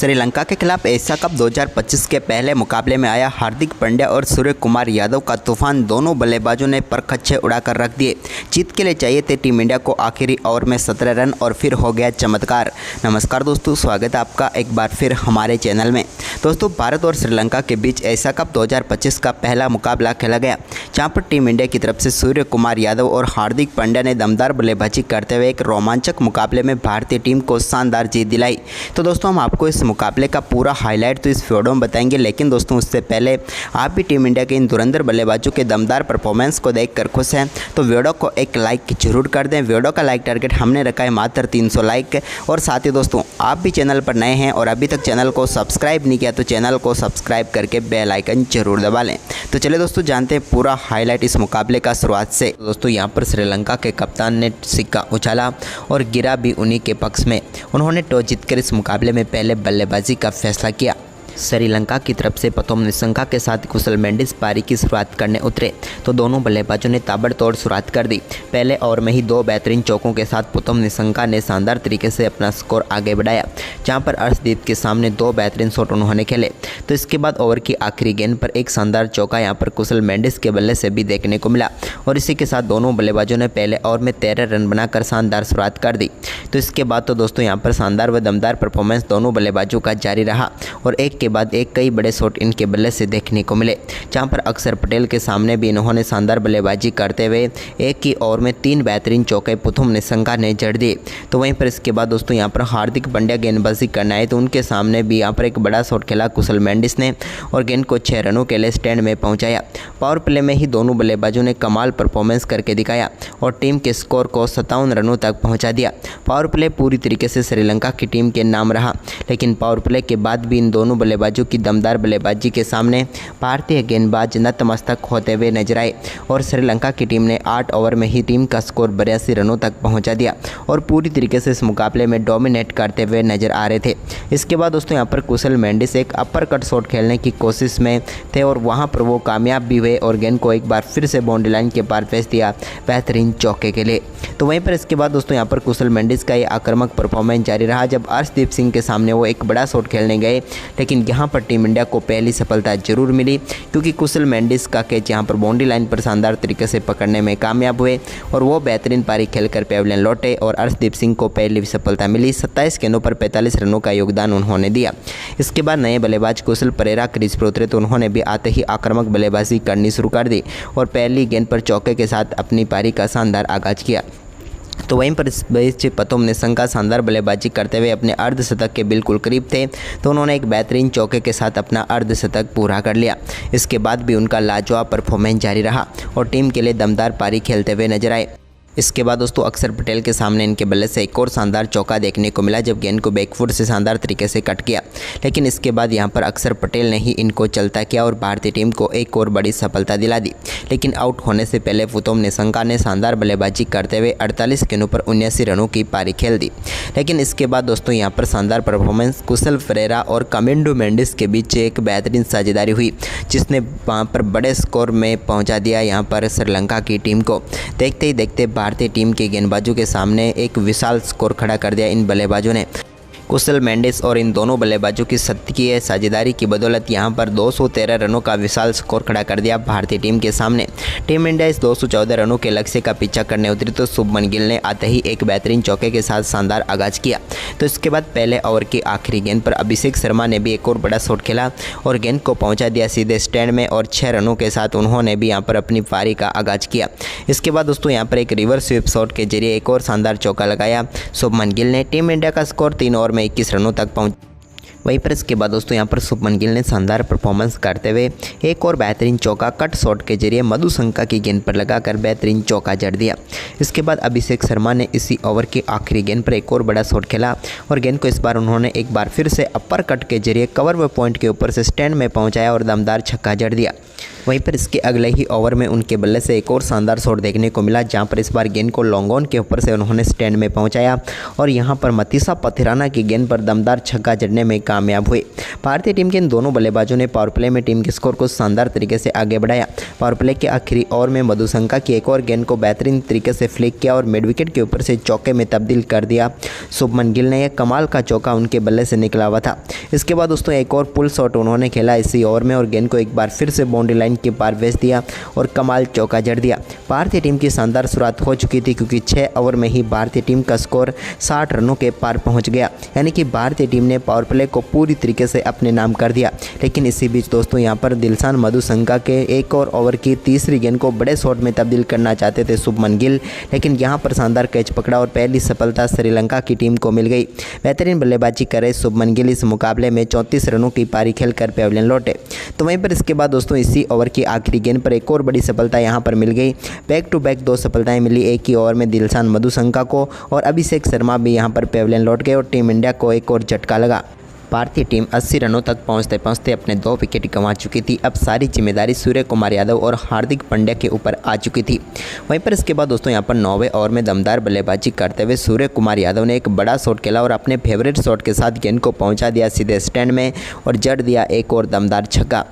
श्रीलंका के खिलाफ Asia cup 2025 के पहले मुकाबले में आया हार्दिक पांड्या और सूर्य कुमार यादव का तूफान दोनों बल्लेबाजों ने परखच्चे उड़ाकर रख दिए। जीत के लिए चाहिए थे टीम इंडिया को आखिरी ओवर में 17 रन और फिर हो गया चमत्कार। नमस्कार दोस्तों, स्वागत है आपका एक बार फिर हमारे चैनल में। दोस्तों, भारत और श्रीलंका के बीच एशिया कप 2025 का पहला मुकाबला खेला गया, जहां पर टीम इंडिया की तरफ से सूर्य कुमार यादव और हार्दिक पांड्या ने दमदार बल्लेबाजी करते हुए एक रोमांचक मुकाबले में भारतीय टीम को शानदार जीत दिलाई। तो दोस्तों, हम आपको इस मुकाबले का पूरा हाईलाइट तो इस वीडियो में बताएंगे, लेकिन दोस्तों उससे पहले आप भी टीम इंडिया के इन धुरंधर बल्लेबाजों के दमदार परफॉर्मेंस को देखकर खुश हैं तो वीडियो को एक लाइक जरूर कर दें। वीडियो का लाइक टारगेट हमने रखा है मात्र 300 लाइक। और साथ ही दोस्तों, आप भी चैनल पर नए हैं और अभी तक चैनल को सब्सक्राइब नहीं किया तो चैनल को सब्सक्राइब करके बेल आइकन जरूर दबा लें। तो चलिए दोस्तों, जानते हैं पूरा हाईलाइट इस मुकाबले का शुरुआत से। दोस्तों, यहाँ पर श्रीलंका के कप्तान ने सिक्का उछाला और गिरा भी उन्हीं के पक्ष में। उन्होंने टॉस जीतकर इस मुकाबले में पहले बल्लेबाजी का फैसला किया। श्रीलंका की तरफ से प्रथम निशंका के साथ कुशल मेंडिस पारी की शुरुआत करने उतरे तो दोनों बल्लेबाजों ने ताबड़तोड़ शुरुआत कर दी। पहले ओवर में ही 2 बेहतरीन चौकों के साथ प्रथम निशंका ने शानदार तरीके से अपना स्कोर आगे बढ़ाया, जहां पर अर्शदीप के सामने 2 बेहतरीन शॉट उन्होंने खेले। तो इसके बाद ओवर की आखिरी गेंद पर एक शानदार चौका यहां पर कुशल मेंडिस के बल्ले से भी देखने को मिला और इसी के साथ दोनों बल्लेबाजों ने पहले ओवर में 13 रन बनाकर शानदार शुरुआत कर दी। तो इसके बाद तो दोस्तों यहाँ पर शानदार व दमदार परफॉर्मेंस दोनों बल्लेबाजों का जारी रहा और एक के बाद एक कई बड़े शॉट इनके बल्ले से देखने को मिले, जहां पर अक्षर पटेल के सामने भी इन्होंने शानदार बल्लेबाजी करते हुए एक ही ओवर में 3 बेहतरीन चौके प्रथम निशंका ने जड़ दिए। तो वहीं पर इसके बाद दोस्तों यहाँ पर हार्दिक पांड्या गेंदबाजी करना है तो उनके सामने भी यहाँ पर एक बड़ा शॉट खेला कुशल मेंडिस ने और गेंद को 6 रनों के लिए स्टैंड में पहुँचाया। पावर प्ले में ही दोनों बल्लेबाजों ने कमाल परफॉर्मेंस करके दिखाया और टीम के स्कोर को 57 रनों तक पहुँचा दिया। पावर प्ले पूरी तरीके से श्रीलंका की टीम के नाम रहा, लेकिन पावर प्ले के बाद भी इन दोनों बल्लेबाजों की दमदार बल्लेबाजी के सामने भारतीय गेंदबाज नतमस्तक होते हुए नजर आए और श्रीलंका की टीम ने 8 ओवर में ही टीम का स्कोर 82 रनों तक पहुंचा दिया और पूरी तरीके से इस मुकाबले में डोमिनेट करते हुए नजर आ रहे थे। इसके बाद दोस्तों यहाँ पर कुशल मेंडिस एक अपर कट शॉट खेलने की कोशिश में थे और वहां पर वो कामयाब भी हुए और गेंद को एक बार फिर से बाउंड्री लाइन के पार भेज दिया बेहतरीन चौके के लिए। तो वहीं पर इसके बाद दोस्तों यहाँ पर कुशल मेंडिस का ये आक्रामक परफॉर्मेंस जारी रहा जब अर्शदीप सिंह के सामने वो एक बड़ा शॉट खेलने गए, लेकिन यहाँ पर टीम इंडिया को पहली सफलता जरूर मिली क्योंकि कुशल मेंडिस का कैच यहाँ पर बाउंड्री लाइन पर शानदार तरीके से पकड़ने में कामयाब हुए और वो बेहतरीन पारी खेलकर पेविलियन लौटे और अर्शदीप सिंह को पहली सफलता मिली। 27 गेंदों पर 45 रनों का योगदान उन्होंने दिया। इसके बाद नए बल्लेबाज कुशल परेरा क्रीज पर उतरे तो उन्होंने भी आते ही आक्रामक बल्लेबाजी करनी शुरू कर दी और पहली गेंद पर चौके के साथ अपनी पारी का शानदार आगाज किया। तो वहीं पर इस बीच प्रथम निशंका शानदार बल्लेबाजी करते हुए अपने अर्धशतक के बिल्कुल करीब थे तो उन्होंने एक बेहतरीन चौके के साथ अपना अर्धशतक पूरा कर लिया। इसके बाद भी उनका लाजवाब परफॉर्मेंस जारी रहा और टीम के लिए दमदार पारी खेलते हुए नजर आए। इसके बाद दोस्तों अक्षर पटेल के सामने इनके बल्ले से एक और शानदार चौका देखने को मिला जब गेंद को बैकफुट से शानदार तरीके से कट किया, लेकिन इसके बाद यहां पर अक्षर पटेल ने ही इनको चलता किया और भारतीय टीम को एक और बड़ी सफलता दिला दी। लेकिन आउट होने से पहले प्रथम निशंका ने शानदार बल्लेबाजी करते हुए 48 गेंदों पर 79 रनों की पारी खेल दी। लेकिन इसके बाद दोस्तों यहाँ पर शानदार परफॉर्मेंस कुशल परेरा और कमिंडो मेंडिस के बीच एक बेहतरीन साझेदारी हुई जिसने वहाँ पर बड़े स्कोर में पहुँचा दिया यहाँ पर श्रीलंका की टीम को। देखते ही देखते भारतीय टीम के गेंदबाजों के सामने एक विशाल स्कोर खड़ा कर दिया इन बल्लेबाजों ने। कुशल मेंडिस और इन दोनों बल्लेबाजों की शतकीय साझेदारी की बदौलत यहां पर 213 रनों का विशाल स्कोर खड़ा कर दिया भारतीय टीम के सामने। टीम इंडिया इस 214 रनों के लक्ष्य का पीछा करने उतरी तो शुभमन गिल ने आते ही एक बेहतरीन चौके के साथ शानदार आगाज किया। तो इसके बाद पहले ओवर की आखिरी गेंद पर अभिषेक शर्मा ने भी एक और बड़ा शॉट खेला और गेंद को पहुंचा दिया सीधे स्टैंड में और 6 रनों के साथ उन्होंने भी यहाँ पर अपनी पारी का आगाज किया। इसके बाद दोस्तों यहाँ पर एक रिवर्स स्वीप शॉट के जरिए एक और शानदार चौका लगाया शुभमन गिल ने। टीम इंडिया का स्कोर 3 ओवर में 21 रनों तक पहुंच। वहीं पर इसके बाद दोस्तों यहाँ पर शुभमन गिल ने शानदार परफॉर्मेंस करते हुए एक और बेहतरीन चौका कट शॉट के जरिए मधुशंका की गेंद पर लगाकर बेहतरीन चौका जड़ दिया। इसके बाद अभिषेक शर्मा ने इसी ओवर की आखिरी गेंद पर एक और बड़ा शॉट खेला और गेंद को इस बार उन्होंने एक बार फिर से अपर कट के जरिए कवर व पॉइंट के ऊपर से स्टैंड में पहुँचाया और दमदार छक्का जड़ दिया। वहीं पर इसके अगले ही ओवर में उनके बल्ले से एक और शानदार शॉट देखने को मिला, जहां पर इस बार गेंद को लॉन्ग ऑन के ऊपर से उन्होंने स्टैंड में पहुंचाया और यहां पर मतीसा पथिराना की गेंद पर दमदार छक्का जड़ने में कामयाब हुए। भारतीय टीम के इन दोनों बल्लेबाजों ने पावर प्ले में टीम के स्कोर को शानदार तरीके से आगे बढ़ाया। पावर प्ले के आखिरी ओवर में मधुशंका की एक और गेंद को बेहतरीन तरीके से फ्लिक किया और मिड विकेट के ऊपर से चौके में तब्दील कर दिया। शुभमन गिल ने यह कमाल का चौका उनके बल्ले से निकला हुआ था। इसके बाद दोस्तों एक और पुल शॉट उन्होंने खेला इसी ओवर में और गेंद को एक बार फिर से बाउंड्री लाइन के पार भेज दिया और कमाल चौका जड़ दिया। भारतीय टीम की शानदार शुरुआत हो चुकी थी, क्योंकि 6 ओवर में ही भारतीय टीम का स्कोर 60 रनों के पार पहुंच गया, यानी कि भारतीय टीम ने पावर प्ले को पूरी तरीके से अपने नाम कर दिया। लेकिन इसी बीच दोस्तों यहां पर दिलशान मधुशंका के एक और ओवर की तीसरी गेंद को बड़े शॉट में तब्दील करना चाहते थे शुभमन गिल, लेकिन यहां पर शानदार कैच पकड़ा और पहली सफलता श्रीलंका की टीम को मिल गई। बेहतरीन बल्लेबाजी करे शुभमन गिल इस मुकाबले में 34 रनों की पारी खेलकर पेविलियन लौटे। तो वहीं पर इसके बाद दोस्तों इसी ओवर की आखिरी गेंद पर एक और बड़ी सफलता यहां पर मिल गई। बैक टू बैक 2 सफलताएं मिली एक ही ओवर में दिलशान मधुशंका को, और अभिषेक शर्मा भी यहां पर पेविलियन लौट गए और टीम इंडिया को एक और झटका लगा। भारतीय टीम 80 रनों तक पहुंचते पहुंचते अपने 2 विकेट गंवा चुकी थी। अब सारी जिम्मेदारी सूर्य कुमार यादव और हार्दिक पांड्या के ऊपर आ चुकी थी। वहीं पर इसके बाद दोस्तों यहां पर 9वें ओवर में दमदार बल्लेबाजी करते हुए सूर्य कुमार यादव ने एक बड़ा शॉट खेला और अपने फेवरेट शॉट के साथ गेंद को पहुंचा दिया सीधे स्टैंड में और जड़ दिया एक और दमदार छक्का।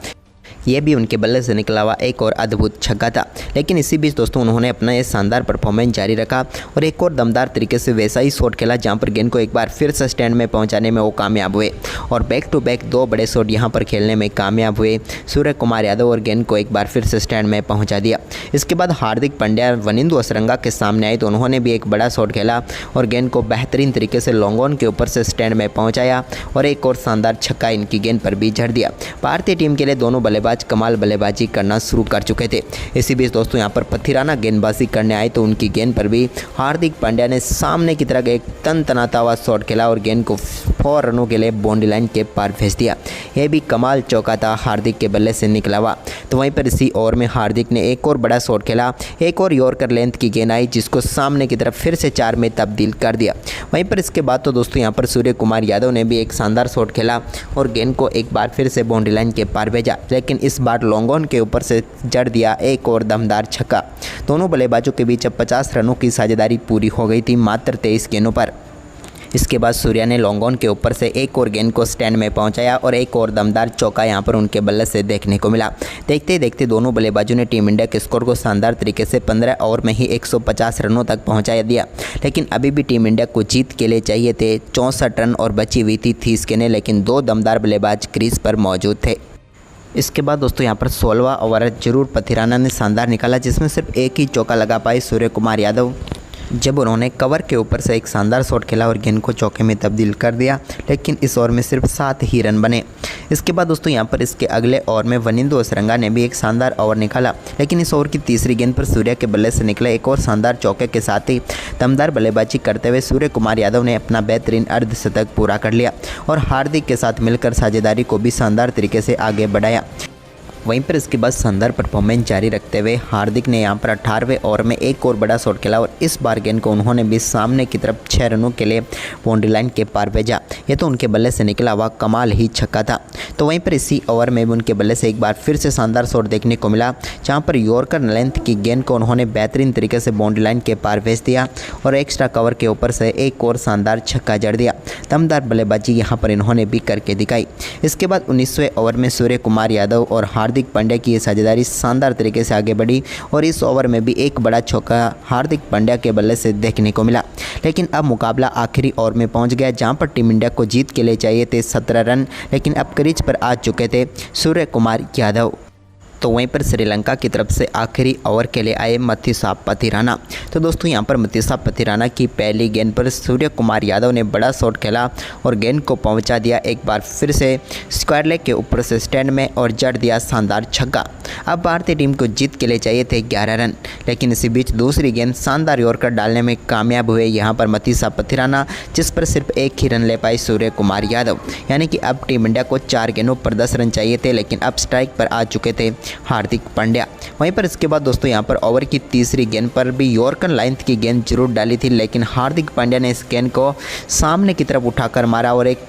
ये भी उनके बल्ले से निकला हुआ एक और अद्भुत छक्का था। लेकिन इसी बीच दोस्तों उन्होंने अपना ये शानदार परफॉर्मेंस जारी रखा और एक और दमदार तरीके से वैसा ही शॉट खेला, जहां पर गेंद को एक बार फिर से स्टैंड में पहुंचाने में वो कामयाब हुए और बैक टू बैक 2 बड़े शॉट यहां पर खेलने में कामयाब हुए सूर्य कुमार यादव और गेंद को एक बार फिर से स्टैंड में पहुँचा दिया। इसके बाद हार्दिक पांड्या वनिंदु असरंगा के सामने आए तो उन्होंने भी एक बड़ा शॉट खेला और गेंद को बेहतरीन तरीके से लॉन्ग ऑन के ऊपर से स्टैंड में पहुँचाया और एक और शानदार छक्का इनकी गेंद पर भी जड़ दिया। भारतीय टीम के लिए दोनों बल्लेबाज कमाल बल्लेबाजी करना शुरू कर चुके थे। इसी बीच दोस्तों यहां पर पथिराना गेंदबाजी करने आए तो उनकी गेंद पर भी हार्दिक पांड्या ने सामने की तरफ एक तनतनाता हुआ शॉट खेला और गेंद को 4 रनों के लिए बाउंड्री लाइन के पार भेज दिया। यह भी कमाल चौका था हार्दिक के बल्ले से निकला हुआ। तो वहीं पर इसी ओवर में हार्दिक ने एक और बड़ा शॉट खेला, एक और यॉर्कर लेंथ की गेंद आई जिसको सामने की तरफ फिर से 4 में तब्दील कर दिया। वहीं पर इसके बाद तो दोस्तों यहां पर सूर्य कुमार यादव ने भी एक शानदार शॉट खेला और गेंद को एक बार फिर से बाउंड्री लाइन के पार भेजा, लेकिन इस बार लॉन्ग ऑन के ऊपर से जड़ दिया एक और दमदार छक्का। दोनों बल्लेबाजों के बीच अब 50 रनों की साझेदारी पूरी हो गई थी मात्र 23 गेंदों पर। इसके बाद सूर्या ने लॉन्ग ऑन के ऊपर से एक और गेंद को स्टैंड में पहुंचाया और एक और दमदार चौका यहां पर उनके बल्ले से देखने को मिला। देखते ही देखते दोनों बल्लेबाजों ने टीम इंडिया के स्कोर को शानदार तरीके से 15 ओवर में ही 150 रनों तक पहुंचा दिया। लेकिन अभी भी टीम इंडिया को जीत के लिए चाहिए थे 64 रन और बची हुई थी 30 गेंदें, लेकिन 2 दमदार बल्लेबाज क्रीज पर मौजूद थे। इसके बाद दोस्तों यहां पर 16वां ओवर जरूर पथिराना ने शानदार निकाला, जिसमें सिर्फ एक ही चौका लगा पाए सूर्य कुमार यादव, जब उन्होंने कवर के ऊपर से एक शानदार शॉट खेला और गेंद को चौके में तब्दील कर दिया। लेकिन इस ओवर में सिर्फ 7 ही रन बने। इसके बाद दोस्तों यहां पर इसके अगले ओवर में वनिंदु असरंगा ने भी एक शानदार ओवर निकाला, लेकिन इस ओवर की तीसरी गेंद पर सूर्या के बल्ले से निकले एक और शानदार चौके के साथ ही दमदार बल्लेबाजी करते हुए सूर्य कुमार यादव ने अपना बेहतरीन अर्धशतक पूरा कर लिया और हार्दिक के साथ मिलकर साझेदारी को भी शानदार तरीके से आगे बढ़ाया। वहीं पर इसके बाद शानदार परफॉर्मेंस जारी रखते हुए हार्दिक ने यहां पर 18वें ओवर में एक और बड़ा शॉट खेला और इस बार गेंद को उन्होंने भी सामने की तरफ 6 रनों के लिए बाउंड्री लाइन के पार भेजा। ये तो उनके बल्ले से निकला हुआ कमाल ही छक्का था। तो वहीं पर इसी ओवर में भी उनके बल्ले से एक बार फिर से शानदार शॉट देखने को मिला, जहाँ पर यॉर्कर लेंथ की गेंद को उन्होंने बेहतरीन तरीके से बाउंड्री लाइन के पार भेज दिया और एक्स्ट्रा कवर के ऊपर से एक और शानदार छक्का जड़ दिया। दमदार बल्लेबाजी यहाँ पर इन्होंने भी करके दिखाई। इसके बाद 19वें ओवर में सूर्य कुमार यादव और हार्दिक पांड्या की ये साझेदारी शानदार तरीके से आगे बढ़ी और इस ओवर में भी एक बड़ा चौका हार्दिक पांड्या के बल्ले से देखने को मिला। लेकिन अब मुकाबला आखिरी ओवर में पहुंच गया, जहां पर टीम इंडिया को जीत के लिए चाहिए थे 17 रन, लेकिन अब क्रीज पर आ चुके थे सूर्य कुमार यादव। तो वहीं पर श्रीलंका की तरफ से आखिरी ओवर के लिए आए मथीसा पथिराना। तो दोस्तों यहां पर मथीसा पथिराना की पहली गेंद पर सूर्य कुमार यादव ने बड़ा शॉट खेला और गेंद को पहुंचा दिया एक बार फिर से स्क्वायर लेग के ऊपर से स्टैंड में और जड़ दिया शानदार छक्का। अब भारतीय टीम को जीत के लिए चाहिए थे 11 रन, लेकिन इसी बीच दूसरी गेंद शानदार यॉर्कर डालने में कामयाब हुए यहाँ पर मथीसा पथिराना, जिस पर सिर्फ एक ही रन ले पाए सूर्य कुमार यादव। यानी कि अब टीम इंडिया को 4 गेंदों पर 10 रन चाहिए थे, लेकिन अब स्ट्राइक पर आ चुके थे हार्दिक पांड्या। वहीं पर इसके बाद दोस्तों यहां पर ओवर की तीसरी गेंद पर भी यॉर्कर लेंथ की गेंद जरूर डाली थी, लेकिन हार्दिक पांड्या ने इस गेंद को सामने की तरफ उठाकर मारा और एक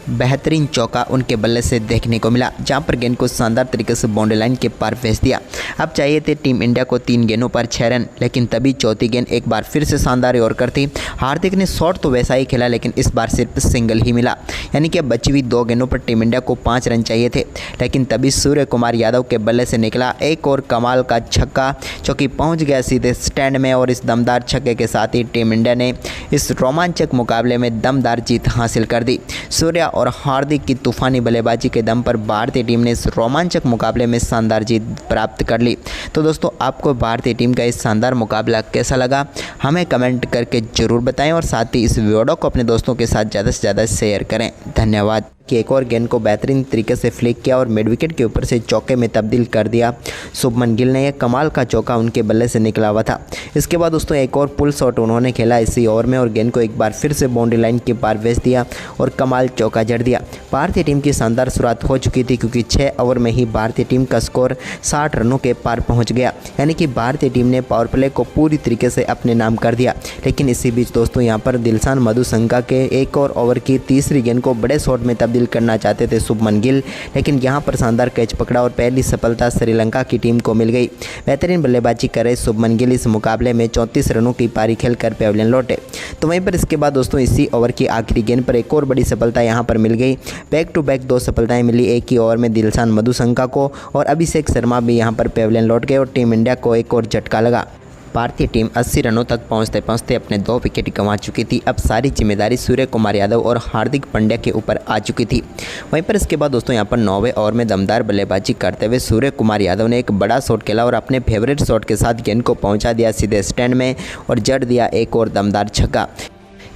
बेहतरीन चौका उनके बल्ले से देखने को मिला, जहां पर गेंद को शानदार तरीके से बाउंड्री लाइन के पार भेज दिया। अब चाहिए थे टीम इंडिया को 3 गेंदों पर 6 रन, लेकिन तभी चौथी गेंद एक बार फिर से शानदार यॉर्कर थी। हार्दिक ने शॉट तो वैसा ही खेला, लेकिन इस बार सिर्फ सिंगल ही मिला, यानी कि अब बची हुई 2 गेंदों पर टीम इंडिया को 5 रन चाहिए थे। लेकिन तभी सूर्य कुमार यादव के बल्ले से निकला एक और कमाल का छक्का, जो कि पहुँच गया सीधे स्टैंड में, और इस दमदार छक्के के साथ ही टीम इंडिया ने इस रोमांचक मुकाबले में दमदार जीत हासिल कर दी। सूर्या और हार्दिक की तूफानी बल्लेबाजी के दम पर भारतीय टीम ने इस रोमांचक मुकाबले में शानदार जीत प्राप्त कर ली। तो दोस्तों, आपको भारतीय टीम का इस शानदार मुकाबला कैसा लगा हमें कमेंट करके ज़रूर बताएं, और साथ ही इस वीडियो को अपने दोस्तों के साथ ज़्यादा से ज़्यादा शेयर करें। धन्यवाद। कि एक और गेंद को बेहतरीन तरीके से फ्लिक किया और मिड विकेट के ऊपर से चौके में तब्दील कर दिया शुभमन गिल ने। यह कमाल का चौका उनके बल्ले से निकला हुआ था। इसके बाद दोस्तों एक और पुल शॉट उन्होंने खेला इसी ओवर में, और गेंद को एक बार फिर से बाउंड्री लाइन के पार भेज दिया और कमाल चौका जड़ दिया। भारतीय टीम की शानदार शुरुआत हो चुकी थी, क्योंकि 6 ओवर में ही भारतीय टीम का स्कोर 60 रनों के पार पहुँच गया, यानी कि भारतीय टीम ने पावर प्ले को पूरी तरीके से अपने नाम कर दिया। लेकिन इसी बीच दोस्तों यहाँ पर दिलशान मधुशंका के एक और ओवर की तीसरी गेंद को बड़े शॉट में तब्दील करना चाहते थे शुभमन गिल, लेकिन यहां पर शानदार कैच पकड़ा और पहली सफलता श्रीलंका की टीम को मिल गई। बेहतरीन बल्लेबाजी कर रहे शुभमन गिल इस मुकाबले में 34 रनों की पारी खेलकर पैवेलियन लौटे। तो वहीं पर इसके बाद दोस्तों इसी ओवर की आखिरी गेंद पर एक और बड़ी सफलता यहां पर मिल गई। बैक टू बैक 2 सफलताएं मिली एक ही ओवर में दिलशान मधुशंका को, और अभिषेक शर्मा भी यहां पर पैवेलियन लौट गए और टीम इंडिया को एक और झटका लगा। भारतीय टीम 80 रनों तक पहुंचते पहुंचते अपने 2 विकेट गंवा चुकी थी। अब सारी जिम्मेदारी सूर्य कुमार यादव और हार्दिक पांड्या के ऊपर आ चुकी थी। वहीं पर इसके बाद दोस्तों यहां पर 9वें ओवर में दमदार बल्लेबाजी करते हुए सूर्य कुमार यादव ने एक बड़ा शॉट खेला और अपने फेवरेट शॉट के साथ गेंद को पहुंचा दिया सीधे स्टैंड में और जड़ दिया एक और दमदार छक्का।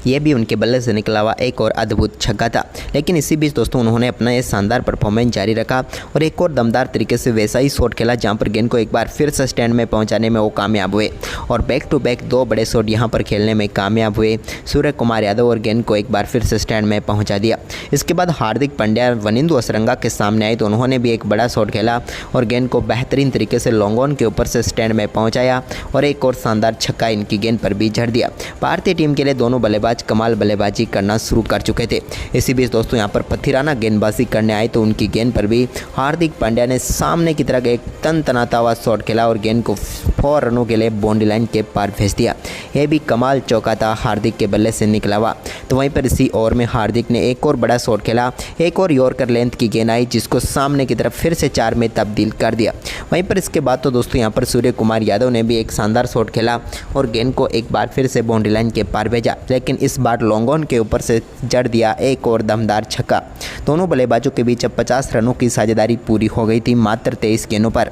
ये भी उनके बल्ले से निकला हुआ एक और अद्भुत छक्का था। लेकिन इसी बीच दोस्तों उन्होंने अपना ये शानदार परफॉर्मेंस जारी रखा और एक और दमदार तरीके से वैसा ही शॉट खेला, जहां पर गेंद को एक बार फिर से स्टैंड में पहुंचाने में वो कामयाब हुए और बैक टू बैक 2 बड़े शॉट यहां पर खेलने में कामयाब हुए सूर्य कुमार यादव, और गेंद को एक बार फिर से स्टैंड में पहुँचा दिया। इसके बाद हार्दिक पांड्या वनिंदु असरंगा के सामने आए तो उन्होंने भी एक बड़ा शॉट खेला और गेंद को बेहतरीन तरीके से लॉन्ग ऑन के ऊपर से स्टैंड में पहुँचाया और एक और शानदार छक्का इनकी गेंद पर भी जड़ दिया। भारतीय टीम के लिए दोनों बल्लेबाज कमाल बल्लेबाजी करना शुरू कर चुके थे। इसी बीच दोस्तों यहां पर पथिराना गेंदबाजी करने आए तो उनकी गेंद पर भी हार्दिक पांड्या ने सामने की तरफ एक तनतनाता हुआ शॉट खेला और गेंद को 4 रनों के लिए बाउंड्री लाइन के पार भेज दिया। यह भी कमाल चौका था हार्दिक के बल्ले से निकला हुआ। तो वहीं पर इसी ओवर में हार्दिक ने एक और बड़ा शॉट खेला, एक और यॉर्कर लेंथ की गेंद आई जिसको सामने की तरफ फिर से 4 में तब्दील कर दिया। वहीं पर इसके बाद तो दोस्तों यहाँ पर सूर्य कुमार यादव ने भी एक शानदार शॉट खेला और गेंद को एक बार फिर से बाउंड्री लाइन के पार भेजा, लेकिन इस बार लॉन्ग ऑन के ऊपर से जड़ दिया एक और दमदार छक्का। दोनों बल्लेबाजों के बीच अब 50 रनों की साझेदारी पूरी हो गई थी मात्र 23 गेंदों पर।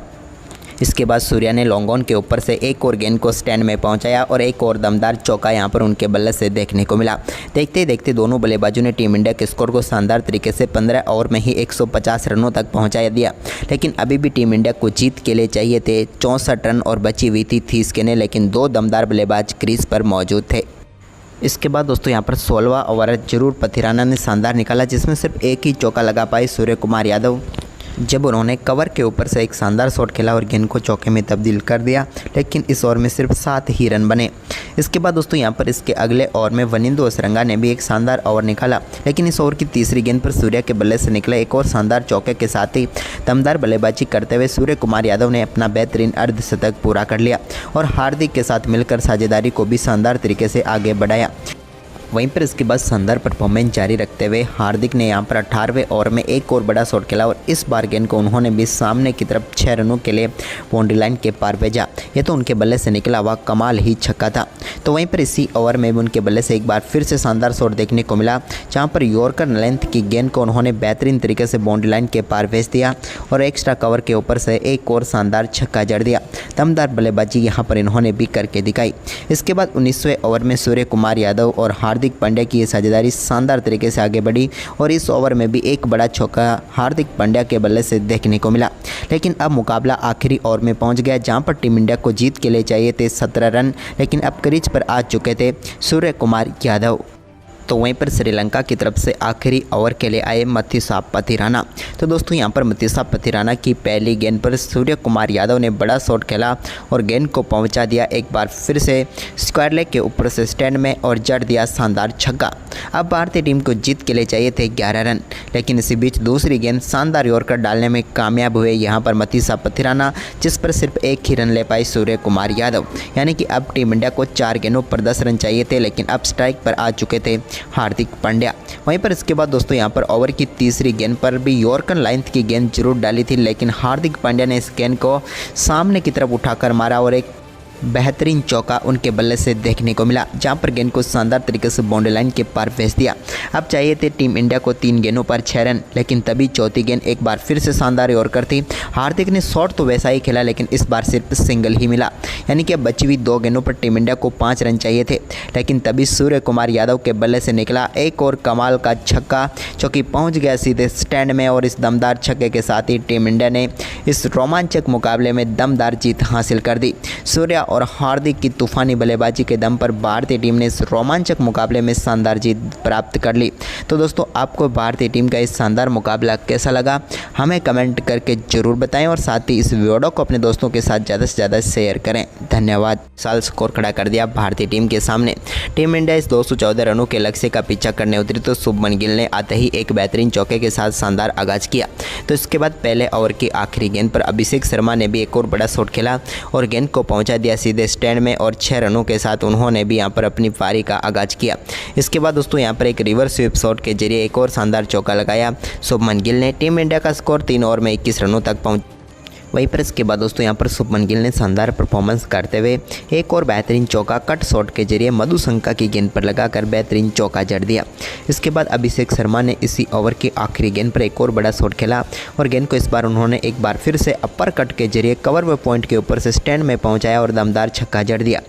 इसके बाद सूर्या ने लॉन्ग ऑन के ऊपर से एक और गेंद को स्टैंड में पहुंचाया और एक और दमदार चौका यहां पर उनके बल्ले से देखने को मिला। देखते ही देखते दोनों बल्लेबाजों ने टीम इंडिया के स्कोर को शानदार तरीके से 15 ओवर में ही 150 रनों तक पहुंचा दिया। लेकिन अभी भी टीम इंडिया को जीत के लिए चाहिए थे 64 रन और बची हुई थी 30 गेंदें, लेकिन 2 दमदार बल्लेबाज क्रीज पर मौजूद थे। इसके बाद दोस्तों यहाँ पर 16वां ओवर जरूर पथिराना ने शानदार निकाला, जिसमें सिर्फ एक ही चौका लगा पाए सूर्य कुमार यादव, जब उन्होंने कवर के ऊपर से एक शानदार शॉट खेला और गेंद को चौके में तब्दील कर दिया। लेकिन इस ओवर में सिर्फ 7 ही रन बने। इसके बाद दोस्तों यहाँ पर इसके अगले ओवर में वनिंदु असरंगा ने भी एक शानदार ओवर निकाला, लेकिन इस ओवर की तीसरी गेंद पर सूर्या के बल्ले से निकले एक और शानदार चौके के साथ ही दमदार बल्लेबाजी करते हुए सूर्य कुमार यादव ने अपना बेहतरीन अर्धशतक पूरा कर लिया और हार्दिक के साथ मिलकर साझेदारी को भी शानदार तरीके से आगे बढ़ाया। वहीं पर इसके बाद शानदार परफॉर्मेंस जारी रखते हुए हार्दिक ने यहां पर 18वें ओवर में एक और बड़ा शॉट खेला और इस बार गेंद को उन्होंने भी सामने की तरफ 6 रनों के लिए बाउंड्री लाइन के पार भेजा। ये तो उनके बल्ले से निकला हुआ कमाल ही छक्का था। तो वहीं पर इसी ओवर में भी उनके बल्ले से एक बार फिर से शानदार शॉट देखने को मिला, जहाँ पर यॉर्कर लेंथ की गेंद को उन्होंने बेहतरीन तरीके से बाउंड्री लाइन के पार भेज दिया और एक्स्ट्रा कवर के ऊपर से एक और शानदार छक्का जड़ दिया। दमदार बल्लेबाजी यहाँ पर इन्होंने भी करके दिखाई। इसके बाद 19वें ओवर में सूर्य कुमार यादव और हार्दिक पांड्या की ये साझेदारी शानदार तरीके से आगे बढ़ी और इस ओवर में भी एक बड़ा चौका हार्दिक पांड्या के बल्ले से देखने को मिला। लेकिन अब मुकाबला आखिरी ओवर में पहुंच गया, जहां पर टीम इंडिया को जीत के लिए चाहिए थे 17 रन, लेकिन अब क्रीज पर आ चुके थे सूर्य कुमार यादव। तो वहीं पर श्रीलंका की तरफ से आखिरी ओवर के लिए आए मथीसा पथिराना। तो दोस्तों यहां पर मथीसा पथिराना की पहली गेंद पर सूर्य कुमार यादव ने बड़ा शॉट खेला और गेंद को पहुंचा दिया एक बार फिर से स्क्वायर लेग के ऊपर से स्टैंड में और जड़ दिया शानदार छक्का। अब भारतीय टीम को जीत के लिए चाहिए थे 11 रन, लेकिन इसी बीच दूसरी गेंद शानदार यॉर्कर डालने में कामयाब हुए यहाँ पर मतीसा पथिराना, जिस पर सिर्फ एक ही रन ले पाए सूर्य कुमार यादव। यानी कि अब टीम इंडिया को 4 गेंदों पर 10 रन चाहिए थे, लेकिन अब स्ट्राइक पर आ चुके थे हार्दिक पांड्या। वहीं पर इसके बाद दोस्तों यहाँ पर ओवर की तीसरी गेंद पर भी यॉर्कर लेंथ की गेंद जरूर डाली थी, लेकिन हार्दिक पांड्या ने इस गेंद को सामने की तरफ उठाकर मारा और एक बेहतरीन चौका उनके बल्ले से देखने को मिला, जहां पर गेंद को शानदार तरीके से बाउंड्री लाइन के पार भेज दिया। अब चाहिए थे टीम इंडिया को 3 गेंदों पर 6 रन, लेकिन तभी चौथी गेंद एक बार फिर से शानदार यॉर्कर थी। हार्दिक ने शॉट तो वैसा ही खेला, लेकिन इस बार सिर्फ सिंगल ही मिला। यानी कि अब बची हुई 2 गेंदों पर टीम इंडिया को 5 रन चाहिए थे, लेकिन तभी सूर्य कुमार यादव के बल्ले से निकला एक और कमाल का छक्का, जो कि पहुँच गया सीधे स्टैंड में। और इस दमदार छक्के के साथ ही टीम इंडिया ने इस रोमांचक मुकाबले में दमदार जीत हासिल कर दी। सूर्य और हार्दिक की तूफानी बल्लेबाजी के दम पर भारतीय टीम ने इस रोमांचक मुकाबले में शानदार जीत प्राप्त कर ली। तो दोस्तों, आपको भारतीय टीम का इस शानदार मुकाबला कैसा लगा, हमें कमेंट करके जरूर बताएं और साथ ही इस वीडियो को अपने दोस्तों के साथ ज़्यादा से ज़्यादा शेयर करें। धन्यवाद। साल स्कोर खड़ा कर दिया भारतीय टीम के सामने। टीम इंडिया इस 214 रनों के लक्ष्य का पीछा करने उतरी तो शुभमन गिल ने आते ही एक बेहतरीन चौके के साथ शानदार आगाज किया। तो इसके बाद पहले ओवर की आखिरी गेंद पर अभिषेक शर्मा ने भी एक और बड़ा शॉट खेला और गेंद को पहुंचा दिया सीधे स्टैंड में, और 6 रनों के साथ उन्होंने भी यहां पर अपनी पारी का आगाज किया। इसके बाद दोस्तों यहां पर एक रिवर्स स्वीप शॉट के जरिए एक और शानदार चौका लगाया शुभमन गिल ने। टीम इंडिया का स्कोर 3 ओवर में 21 रनों तक पहुंच। वहीं पर इसके बाद दोस्तों यहाँ पर शुभमन गिल ने शानदार परफॉर्मेंस करते हुए एक और बेहतरीन चौका कट शॉट के जरिए मधुशंका की गेंद पर लगाकर बेहतरीन चौका जड़ दिया। इसके बाद अभिषेक शर्मा ने इसी ओवर की आखिरी गेंद पर एक और बड़ा शॉट खेला और गेंद को इस बार उन्होंने एक बार फिर से अपर कट के जरिए कवर वे पॉइंट के ऊपर से स्टैंड में पहुँचाया और दमदार छक्का जड़ दिया।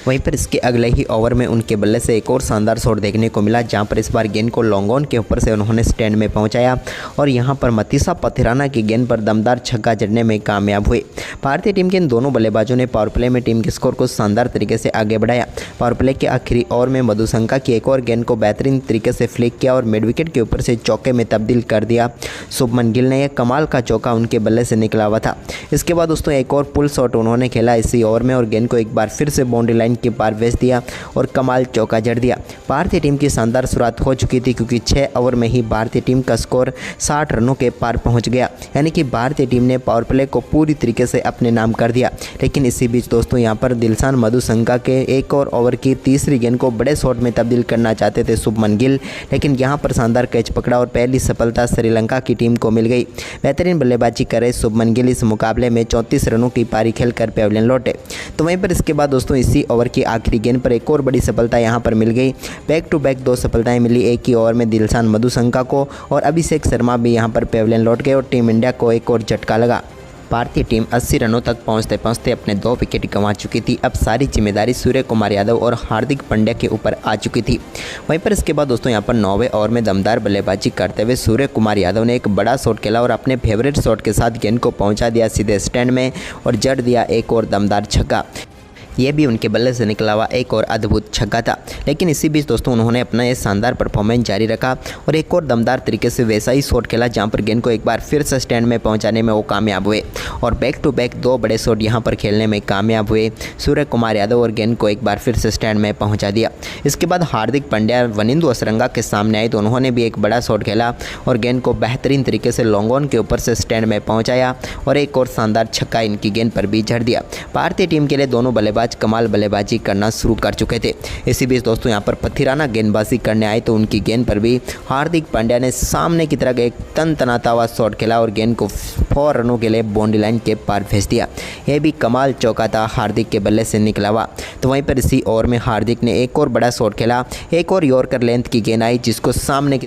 वहीं पर इसके अगले ही ओवर में उनके बल्ले से एक और शानदार शॉट देखने को मिला, जहां पर इस बार गेंद को लॉन्ग ऑन के ऊपर से उन्होंने स्टैंड में पहुंचाया और यहां पर मतीसा पथिराना की गेंद पर दमदार छक्का जड़ने में कामयाब हुए। भारतीय टीम के इन दोनों बल्लेबाजों ने पावर प्ले में टीम के स्कोर को शानदार तरीके से आगे बढ़ाया। पावर प्ले के आखिरी ओवर में मधुशंका की एक और गेंद को बेहतरीन तरीके से फ्लिक किया और मिड विकेट के ऊपर से चौके में तब्दील कर दिया। शुभमन गिल ने एक कमाल का चौका उनके बल्ले से निकला हुआ था। इसके बाद दोस्तों एक और पुल शॉट उन्होंने खेला इसी ओवर में और गेंद को एक बार फिर से बाउंड्री लाइन के पार भेज दिया और कमाल चौका जड़ दिया। भारतीय टीम की शानदार शुरुआत हो चुकी थी, क्योंकि 6 ओवर में ही भारतीय टीम का स्कोर 60 रनों के पार पहुंच गया। यानी कि भारतीय टीम ने पावर प्ले को पूरी तरीके से अपने नाम कर दिया। लेकिन इसी बीच दोस्तों यहां पर दिलशान मधुशंका के एक और ओवर की तीसरी गेंद को बड़े शॉट में तब्दील करना चाहते थे शुभमन गिल, लेकिन यहां पर शानदार कैच पकड़ा और पहली सफलता श्रीलंका की टीम को मिल गई। बेहतरीन बल्लेबाजी कर रहे शुभमन गिल इस मुकाबले में 34 रनों की पारी खेलकर पेविलियन लौटे। तो वहीं पर इसके बाद दोस्तों इसी ओवर की आखिरी गेंद पर एक और बड़ी सफलता यहां पर मिल गई। बैक टू बैक 2 सफलताएं मिली एक ही ओवर में दिलशान मधुशंका को, और अभिषेक शर्मा भी यहां पर पेविलियन लौट गए और टीम इंडिया को एक और झटका लगा। भारतीय टीम 80 रनों तक पहुंचते पहुंचते अपने 2 विकेट गंवा चुकी थी। अब सारी जिम्मेदारी सूर्य कुमार यादव और हार्दिक पांड्या के ऊपर आ चुकी थी। वहीं पर इसके बाद दोस्तों यहां पर 9वें ओवर में दमदार बल्लेबाजी करते हुए सूर्य कुमार यादव ने एक बड़ा शॉट खेला और अपने फेवरेट शॉट के साथ गेंद को पहुंचा दिया सीधे स्टैंड में और जड़ दिया एक और दमदार छक्का। ये भी उनके बल्ले से निकला हुआ एक और अद्भुत छक्का था। लेकिन इसी बीच दोस्तों उन्होंने अपना ये शानदार परफॉर्मेंस जारी रखा और एक और दमदार तरीके से वैसा ही शॉट खेला, जहां पर गेंद को एक बार फिर से स्टैंड में पहुंचाने में वो कामयाब हुए और बैक टू बैक 2 बड़े शॉट यहां पर खेलने में कामयाब हुए सूर्य कुमार यादव और गेंद को एक बार फिर से स्टैंड में पहुँचा दिया। इसके बाद हार्दिक पांड्या वनिंदु असरंगा के सामने आए तो उन्होंने भी एक बड़ा शॉट खेला और गेंद को बेहतरीन तरीके से लॉन्ग ऑन के ऊपर से स्टैंड में पहुँचाया और एक और शानदार छक्का इनकी गेंद पर भी जड़ दिया। भारतीय टीम के लिए दोनों बल्लेबाज कमाल बल्लेबाजी करना शुरू कर चुके थे। इसी बीच दोस्तों यहां पर पथिराना गेंदबाजी करने आए तो उनकी गेंद पर भी हार्दिक पांड्या ने सामने की तरफ एक तनतनाता हुआ शॉट खेला और गेंद को 4 रनों के लिए बाउंड्री लाइन के पार भेज दिया। यह भी कमाल चौका था हार्दिक के बल्ले से निकला हुआ। तो वहीं पर इसी ओवर में हार्दिक ने एक और बड़ा शॉट खेला, एक और यॉर्कर लेंथ की गेंद आई जिसको सामने